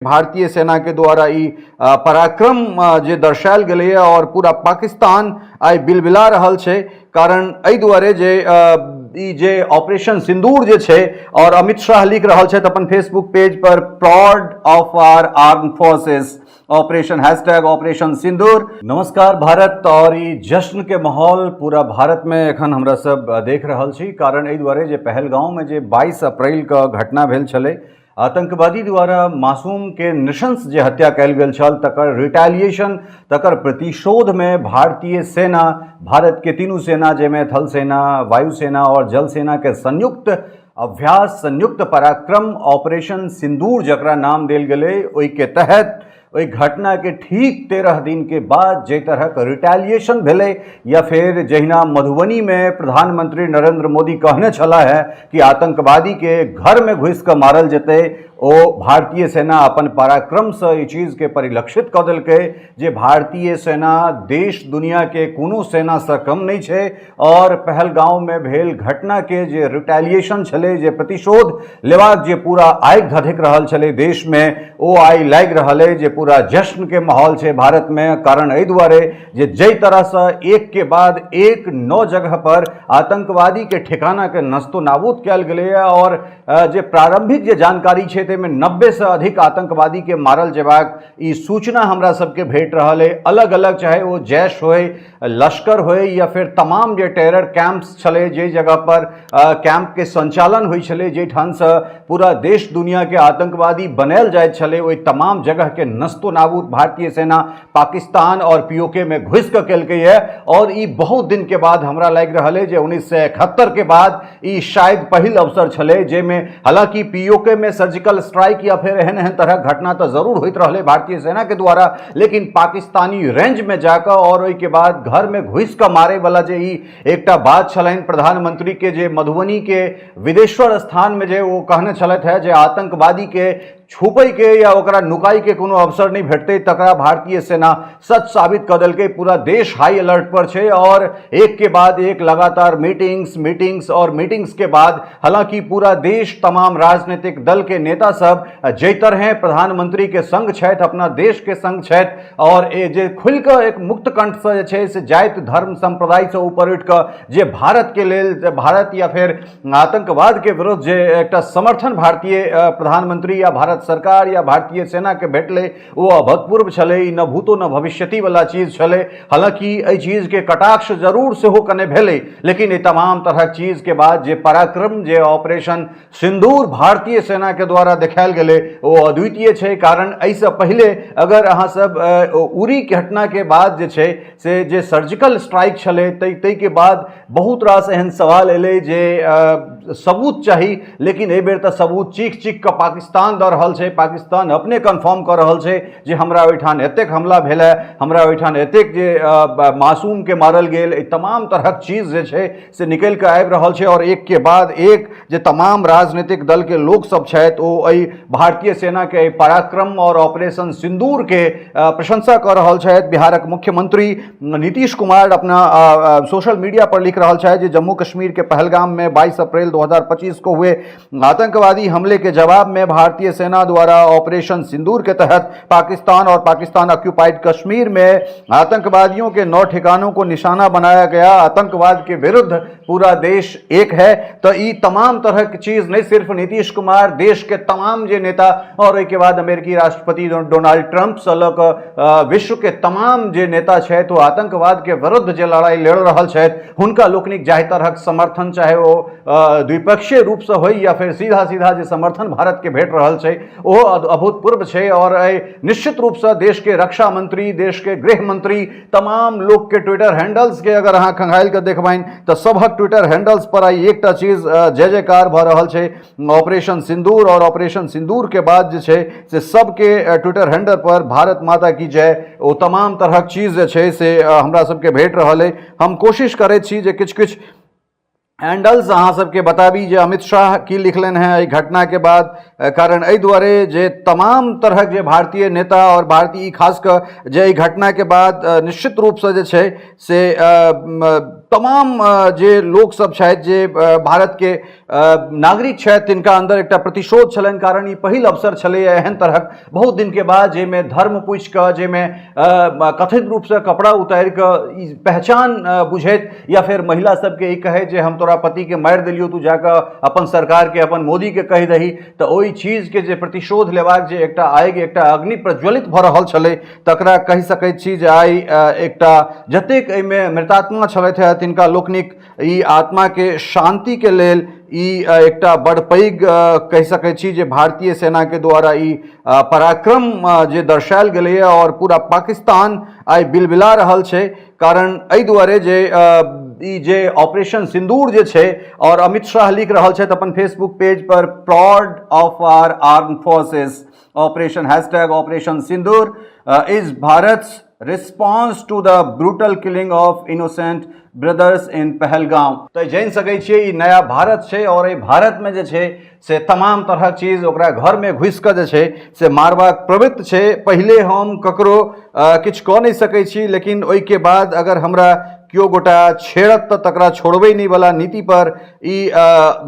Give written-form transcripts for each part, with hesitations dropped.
भारतीय सेना के द्वारा ई पराक्रम जे दर्शायल गेलै है और पूरा पाकिस्तान आई बिलबिला रहल छै। कारण एहि दुआरे जे ई जे ऑपरेशन सिंदूर जे छै और अमित शाह लिख रहल छै अपन फेसबुक पेज पर, proud of our arm forces, operation hashtag operation Sindoor. नमस्कार भारत। और ई जश्न के माहौल पूरा भारत में एखन हमरा सब देख रहल छी। कारण एहि दुआरे जे पहलगांव में जे 22 अप्रैल का घटना भेल छलै, आतंकवादी द्वारा मासूम के नृशंस जे हत्या कयल गेल छल, तकर रिटेलिएशन, तकर प्रतिशोध में भारतीय सेना, भारत के तीनू सेना जैमे थल सेना, वायुसेना और जल सेना के संयुक्त अभ्यास, संयुक्त पराक्रम ऑपरेशन सिंदूर जकरा नाम देल गेलै, ओहि के तहत ओहि घटना के ठीक 13 दिन के बाद जे तरह रिटेलिएशन भेलै, या फिर जहिना मधुबनी में प्रधानमंत्री नरेंद्र मोदी कहने छला है कि आतंकवादी के घर में घुस के मारल जेतै, ओ भारतीय सेना अपन पराक्रम से ई चीज के परिलक्षित कऽ देलकै जे भारतीय सेना देश दुनिया के कोनो सेना से कम नहीं छै। और पहलगांव में भेल घटना के जे रिटेलिएशन छलै, जे प्रतिशोध लेबाक जे पूरा आगि धधकि रहल छलै देश में, ओ आइ लागि रहल है जे पूरा जश्न के माहौल छै भारत में। कारण एहि दुआरे जे जै तरह से एक के बाद एक 9 जगह पर आतंकवादी के ठिकाना के नस्तो नाबूद कयल गेलै है। और जे प्रारंभिक जे जानकारी छै में 90 से अधिक आतंकवादी के मारल जेबाक ई सूचना हमरा सबके भेट रहल है। अलग अलग, चाहे वो जैश होय, लश्कर होय, या फिर तमाम जे टेरर कैंप्स छले, जे जगह पर कैंप के संचालन होय छले, जे ठान से पूरा देश दुनिया के आतंकवादी बनायल जाय छले, ओहि तमाम जगह के नस्तो नाबूद भारतीय सेना पाकिस्तान और पीओके में घुस के केलकै है। और ई बहुत दिन के बाद हमरा लागि रहल है जे 1971 के बाद ई शायद पहिल अवसर छले जेमे, हालांकि पीओके में सर्जिकल स्ट्राइक या फिर एहन एहन तरह घटना तो जरूर होइत रहले भारतीय सेना के द्वारा, लेकिन पाकिस्तानी रेंज में जाकर और ओहि के बाद घर में घुस के मारे वाला जे ई एकटा बात छलनि प्रधानमंत्री के, जे मधुबनी के विदेश्वर स्थान में जे वो कहने छलथि है जे आतंकवादी के छुपै के या ओकरा नुकाई के कोनो अवसर नहीं भेटते, तकरा भारतीय सेना सच साबित कर देलकै। पूरा देश हाई अलर्ट पर छे और एक के बाद एक लगातार मीटिंग्स और मीटिंग्स के बाद, हालांकि पूरा देश, तमाम राजनीतिक दल के नेता सब जै तरह प्रधानमंत्री के संग छथि, अपना देश के संग छथि, और जे खुल के एक मुक्त कंठ से जे छै से जाति धर्म संप्रदाय से ऊपर उठ के जे भारत के लेल, भारत या फिर आतंकवाद के विरुद्ध जे एकटा समर्थन भारतीय प्रधानमंत्री या भारत सरकार या भारतीय सेना के भेटले, वो अभूतपूर्व छले, न भूतो न भविष्यति वाला चीज छले। हालांकि एहि चीज के कटाक्ष जरूर से हो कने भेले, लेकिन ये तमाम तरह चीज के बाद जे पराक्रम, जे ऑपरेशन सिंदूर भारतीय सेना के द्वारा देखायल गेले, वो अद्वितीय छै। कारण ऐसे पहले अगर अहाँ सब उरी घटना के बाद जे छै से जे सर्जिकल स्ट्राइक छले, तै के बाद बहुत रास एहन सवाल एले जे सबूत चाही, लेकिन एहि बेर तऽ सबूत चीख के पाकिस्तान दऽ रहल छै। पाकिस्तान अपने कन्फर्म कर रहल छै जे हमरा ओहिठान एतेक हमला भेल है, हमरा ओहिठान एतेक जे मासूम के मारल गेल, तमाम तरहक चीज जे छै से निकल के आबि रहल छै। और एक के बाद एक जे तमाम राजनीतिक दल के लोग सब छथि, ओ एहि भारतीय सेना के पराक्रम और ऑपरेशन सिंदूर के प्रशंसा कर रहल छथि। बिहारक मुख्यमंत्री नीतीश कुमार अपना सोशल मीडिया पर लिख रहल छथि जे जम्मू कश्मीर के पहलगाम में 22 अप्रैल 2025 को हुए आतंकवादी हमले के जवाब में भारतीय सेना द्वारा ऑपरेशन सिंदूर के तहत पाकिस्तान और पाकिस्तान ऑक्यूपाइड कश्मीर में आतंकवादियों के 9 ठिकानों को निशाना बनाया गया। आतंकवाद के विरुद्ध पूरा देश एक है। तो ये तमाम तरह की चीज नहीं सिर्फ नीतीश कुमार, देश के तमाम जे नेता, और एक बाद अमेरिकी राष्ट्रपति डोनाल्ड ट्रंप से लक विश्व के तमाम जे नेता छथि, तो आतंकवाद के विरुद्ध जे लड़ाई लड़ रहल छथि, हुनका लोकनिक जाहि तरहक समर्थन, चाहे वो द्विपक्षीय रूप से हो या फिर सीधा सीधा जे समर्थन भारत के भेट रहल छै, वो अभूतपूर्व छै। और निश्चित रूप से देश के रक्षा मंत्री, देश के गृह मंत्री, तमाम लोग के ट्विटर हैंडल्स के अगर अहाँ खंगाइल के देखबाइन तो सबक ट्विटर हैंडल्स पर आई एकटा चीज जय जयकार भ रहल छै, ऑपरेशन सिंदूर। और ऑपरेशन सिंदूर के बाद जे छै से सबके ट्विटर हैंडल पर भारत माता की जय, वो तमाम तरहक चीज जे छै से हमरा सबके भेट रहल है। हम कोशिश करैत छी जे किछ हैंडल्स अहाँ सबके बताबी जे अमित शाह की लिखलन है एहि घटना के बाद। कारण एहि दुआरे जे तमाम तरह जे भारतीय नेता और भारतीय खास कर जे घटना के बाद निश्चित रूप से जे छै से तमाम जे लोक सब छथि जे भारत के नागरिक छथि तिनका अंदर एकटा प्रतिशोध छलनि, कारण ई पहिल अवसर छलै एहन तरहक बहुत दिन के बाद जाहिमे धर्म पूछि कऽ, जाहिमे कथित रूप से कपड़ा उतारि कऽ ई पहचान बुझैत या फिर महिला सबके ई कहे जे हम तोरा पति के मारि देलियौ, तू जाकऽ अपन सरकार के अपन मोदी के कहि दही, तऽ ओहि चीज के जे प्रतिशोध लेबाक जे एकटा आगि एकटा अग्नि प्रज्वलित भऽ रहल छलै तकरा कहि सकैत छी जे आइ एकटा जतेक एहिमे मृतात्मा छलथि है तिनका लोकनिक ई आत्मा के शांति के लेल ई एकटा बड़ पैघ कहि सकैत छी जे भारतीय सेना के द्वारा ई पराक्रम जे दर्शायल गेलैए और पूरा पाकिस्तान आइ बिलबिला रहल छै, कारण एहि दुआरे जे ई जे ऑपरेशन सिंदूर जे छै, और अमित शाह लिख रहल छथि अपन फेसबुक पेज पर, proud of our arm forces, operation operation Sindoor is Bharat's response to the brutal killing of innocent brothers in Pahalgam. तो जानि सकै छियै ई नया भारत छै, और एहि भारत में जे छै से तमाम तरहक चीज ओकरा घर में घुसि कऽ जे छै से मारबाक प्रवृत्ति छै। पहिले हम ककरो किछु कऽ नहि सकै छी, लेकिन ओहिके बाद अगर हमरा केओ गोटा छेड़त तऽ तकरा छोड़बै नहि वाला नीति पर ई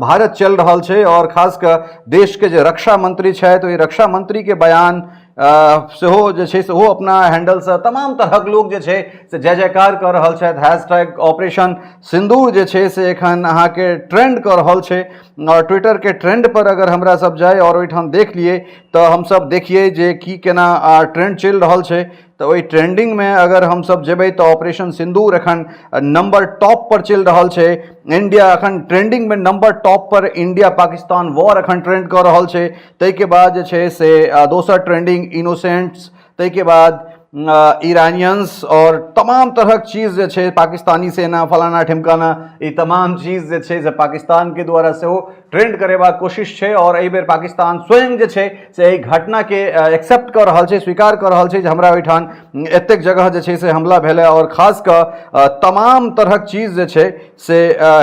भारत चल रहल छै। और खास कऽ देश के जे रक्षा मंत्री छथि ओहि रक्षा मंत्री के बयान सेहो जे छै से ओ अपना हैंडल से तमाम तरहक लोग जे छै से जय जयकार कर रहल छथि। हैशटैग ऑपरेशन सिंदूर जे छै से एखन अहाँके ट्रेंड कर रहल छै, और ट्विटर के ट्रेंड पर अगर हमरा सब जाए और ओहिठाम देख लिए तो हम सब देखिए जे की केना ट्रेंड चल रहल छै। तो वही ट्रेंडिंग में अगर हम सब जेबै तो ऑपरेशन सिंदूर एखन नंबर टॉप पर चल रहल छै। इंडिया अखन ट्रेंडिंग में नंबर टॉप पर इंडिया पाकिस्तान वॉर अखन ट्रेंड कर रहल छै। ताहि के बाद जे छै से दोसर ट्रेंडिंग इनोसेंट्स, ताहि के बाद ईरानियंस, और तमाम तरहक चीज जे छै पाकिस्तानी सेना फलाना ठिमकाना ई तमाम चीज जे छै से पाकिस्तान के द्वारा सेहो ट्रेंड करेबाक कोशिश छै। और एहि बेर पाकिस्तान स्वयं जे छै से एहि घटना के एक्सेप्ट कर रहल छै, स्वीकार कर रहल छै जे हमरा ओहिठाम एतेक जगह जे छै से हमला भेलै, और खास कऽ तमाम तरहक चीज जे छै से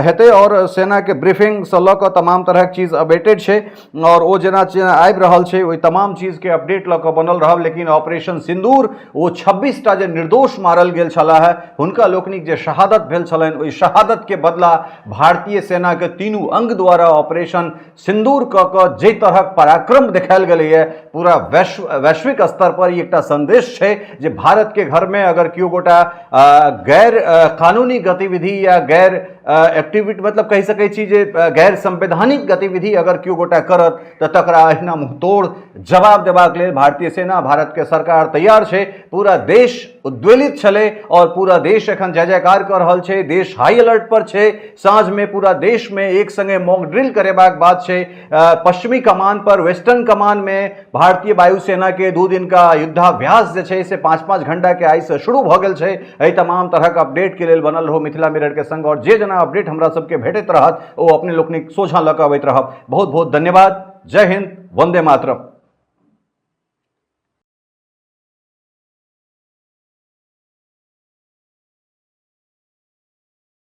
हेतै, और सेना के ब्रीफिंग से लऽ कऽ तमाम तरहक चीज अपडेटेड छै, और ओ जेना आबि रहल छै ओहि तमाम चीज के अपडेट लऽ कऽ बनल रहब। लेकिन ऑपरेशन सिंदूर वो 26 टा जे निर्दोष मारल गेल छलाह है हुनका लोकनिक जे शहादत भेल छलनि, ओहि शहादत के बदला भारतीय सेना के तीनू अंग द्वारा ऑपरेशन सिंदूर कऽ जे तरहक पराक्रम देखायल गेलैए पूरा वैश्विक स्तर पर ई एकटा संदेश छै जे भारत के घर में अगर केओ गोटा गैर कानूनी गतिविधि या गैर एक्टिविटी मतलब कहि सकै छी जे गैर संवैधानिक गतिविधि अगर केओ गोटा करत तऽ तकरा अहिना मुंहतोड़ जवाब देबाक लेल भारतीय सेना भारत के सरकार तैयार छै। पूरा देश उद्वेलित छलै और पूरा देश एखन जय जयकार कर रहल छै, देश हाई अलर्ट पर छै। साँझ में पूरा देश में एक संगे मॉक ड्रिल करेबाक बात छै। पश्चिमी कमान पर वेस्टर्न कमान में भारतीय वायुसेना के 2 दिन का युद्धाभ्यास जे छै से 5-5 घंटा के आइ से शुरू भऽ गेल छै। एहि तमाम तरहक अपडेट के लेल बनल रहो मिथिला मिरर के संग, और जे जेना अपडेट हमरा सबके भेटैत रहत ओ अपने लोकनिक सोझा लऽ कऽ अबैत रहब। बहुत बहुत धन्यवाद। जय हिंद, वंदे मातरम।